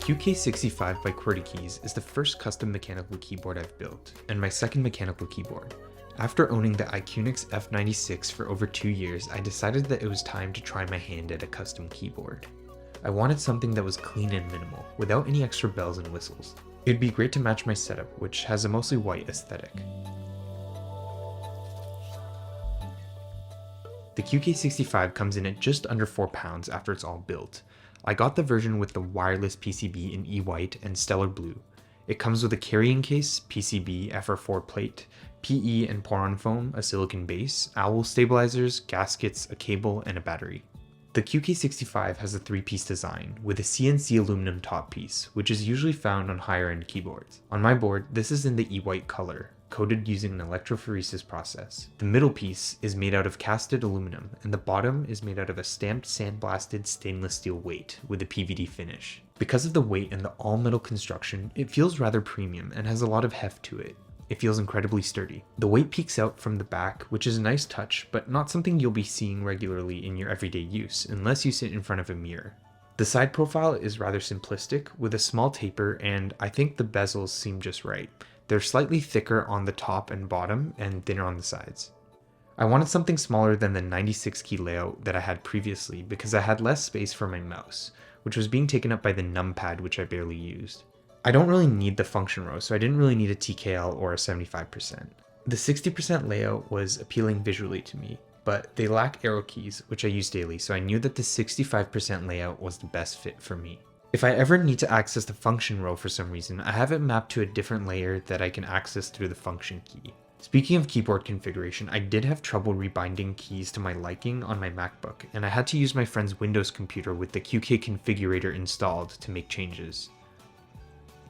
QK65 by QWERTY is the first custom mechanical keyboard I've built, and my second mechanical keyboard. After owning the iQnix F96 for over 2 years, I decided that it was time to try my hand at a custom keyboard. I wanted something that was clean and minimal, without any extra bells and whistles. It'd be great to match my setup, which has a mostly white aesthetic. The QK65 comes in at just under £4 after it's all built. I got the version with the wireless PCB in E-White and Stellar Blue. It comes with a carrying case, PCB, FR4 plate, PE and Poron foam, a silicon base, owl stabilizers, gaskets, a cable, and a battery. The QK65 has a 3-piece design, with a CNC aluminum top piece, which is usually found on higher-end keyboards. On my board, this is in the E-White color, coated using an electrophoresis process. The middle piece is made out of casted aluminum, and the bottom is made out of a stamped sandblasted stainless steel weight with a PVD finish. Because of the weight and the all-metal construction, it feels rather premium and has a lot of heft to it. It feels incredibly sturdy. The weight peeks out from the back, which is a nice touch, but not something you'll be seeing regularly in your everyday use, unless you sit in front of a mirror. The side profile is rather simplistic, with a small taper, and I think the bezels seem just right. They're slightly thicker on the top and bottom, and thinner on the sides. I wanted something smaller than the 96 key layout that I had previously because I had less space for my mouse, which was being taken up by the numpad, which I barely used. I don't really need the function row, so I didn't really need a TKL or a 75%. The 60% layout was appealing visually to me, but they lack arrow keys, which I use daily, so I knew that the 65% layout was the best fit for me. If I ever need to access the function row for some reason, I have it mapped to a different layer that I can access through the function key. Speaking of keyboard configuration, I did have trouble rebinding keys to my liking on my MacBook, and I had to use my friend's Windows computer with the QK configurator installed to make changes.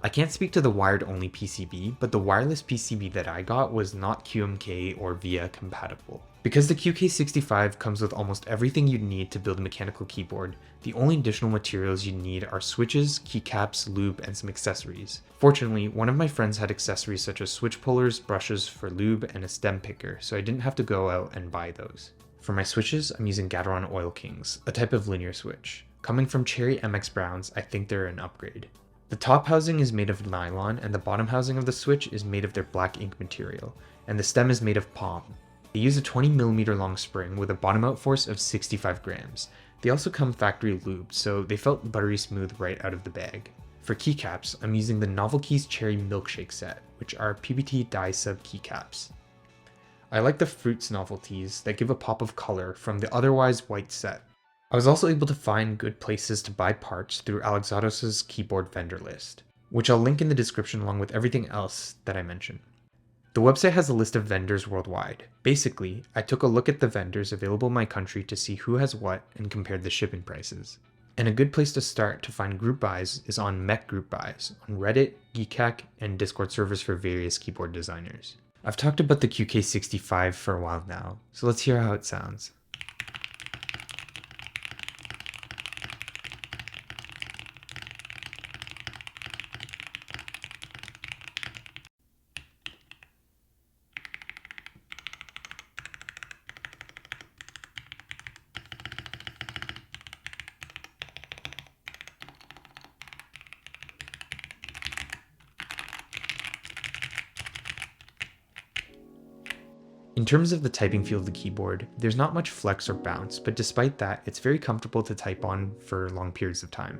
I can't speak to the wired-only PCB, but the wireless PCB that I got was not QMK or VIA compatible. Because the QK65 comes with almost everything you'd need to build a mechanical keyboard, the only additional materials you need are switches, keycaps, lube, and some accessories. Fortunately, one of my friends had accessories such as switch pullers, brushes for lube, and a stem picker, so I didn't have to go out and buy those. For my switches, I'm using Gateron Oil Kings, a type of linear switch. Coming from Cherry MX Browns, I think they're an upgrade. The top housing is made of nylon, and the bottom housing of the switch is made of their black ink material, and the stem is made of palm. They use a 20mm long spring with a bottom out force of 65 grams. They also come factory lubed, so they felt buttery smooth right out of the bag. For keycaps, I'm using the Novel Keys Cherry Milkshake set, which are PBT dye sub keycaps. I like the Fruits novelties that give a pop of color from the otherwise white set. I was also able to find good places to buy parts through Alexandros' keyboard vendor list, which I'll link in the description along with everything else that I mentioned. The website has a list of vendors worldwide. Basically, I took a look at the vendors available in my country to see who has what and compared the shipping prices. And a good place to start to find group buys is on Mech Group Buys, on Reddit, Geekhack, and Discord servers for various keyboard designers. I've talked about the QK65 for a while now, so let's hear how it sounds. In terms of the typing feel of the keyboard, there's not much flex or bounce, but despite that, it's very comfortable to type on for long periods of time.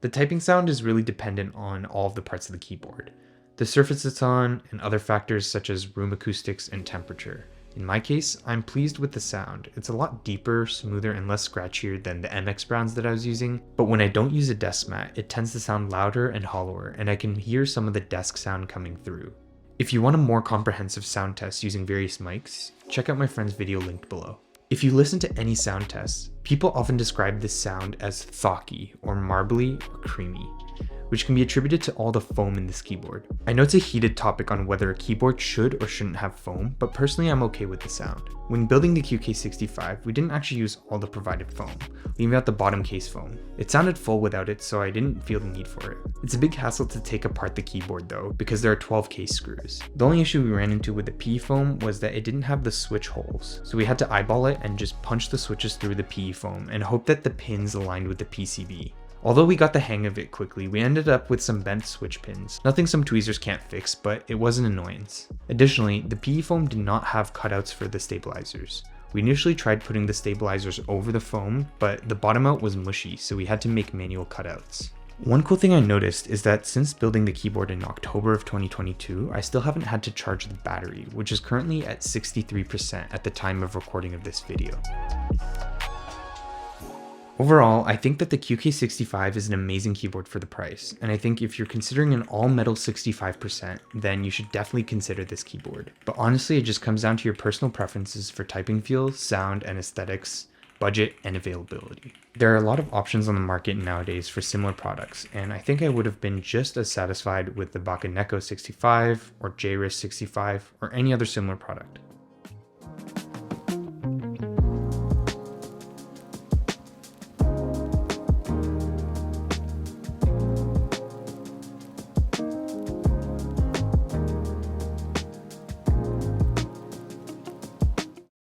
The typing sound is really dependent on all of the parts of the keyboard, the surface it's on, and other factors such as room acoustics and temperature. In my case, I'm pleased with the sound. It's a lot deeper, smoother, and less scratchier than the MX Browns that I was using, but when I don't use a desk mat, it tends to sound louder and hollower, and I can hear some of the desk sound coming through. If you want a more comprehensive sound test using various mics, check out my friend's video linked below. If you listen to any sound tests, people often describe this sound as thocky or marbly or creamy, which can be attributed to all the foam in this keyboard. I know it's a heated topic on whether a keyboard should or shouldn't have foam, but personally I'm okay with the sound. When building the QK65, we didn't actually use all the provided foam, leaving out the bottom case foam. It sounded full without it, so I didn't feel the need for it. It's a big hassle to take apart the keyboard though, because there are 12 case screws. The only issue we ran into with the PE foam was that it didn't have the switch holes, so we had to eyeball it and just punch the switches through the PE foam and hope that the pins aligned with the PCB. Although we got the hang of it quickly, we ended up with some bent switch pins. Nothing some tweezers can't fix, but it was an annoyance. Additionally, the PE foam did not have cutouts for the stabilizers. We initially tried putting the stabilizers over the foam, but the bottom out was mushy, so we had to make manual cutouts. One cool thing I noticed is that since building the keyboard in October of 2022, I still haven't had to charge the battery, which is currently at 63% at the time of recording of this video. Overall, I think that the QK65 is an amazing keyboard for the price, and I think if you're considering an all-metal 65%, then you should definitely consider this keyboard. But honestly, it just comes down to your personal preferences for typing feel, sound, and aesthetics, budget, and availability. There are a lot of options on the market nowadays for similar products, and I think I would have been just as satisfied with the Bakaneko 65 or JRIS 65 or any other similar product.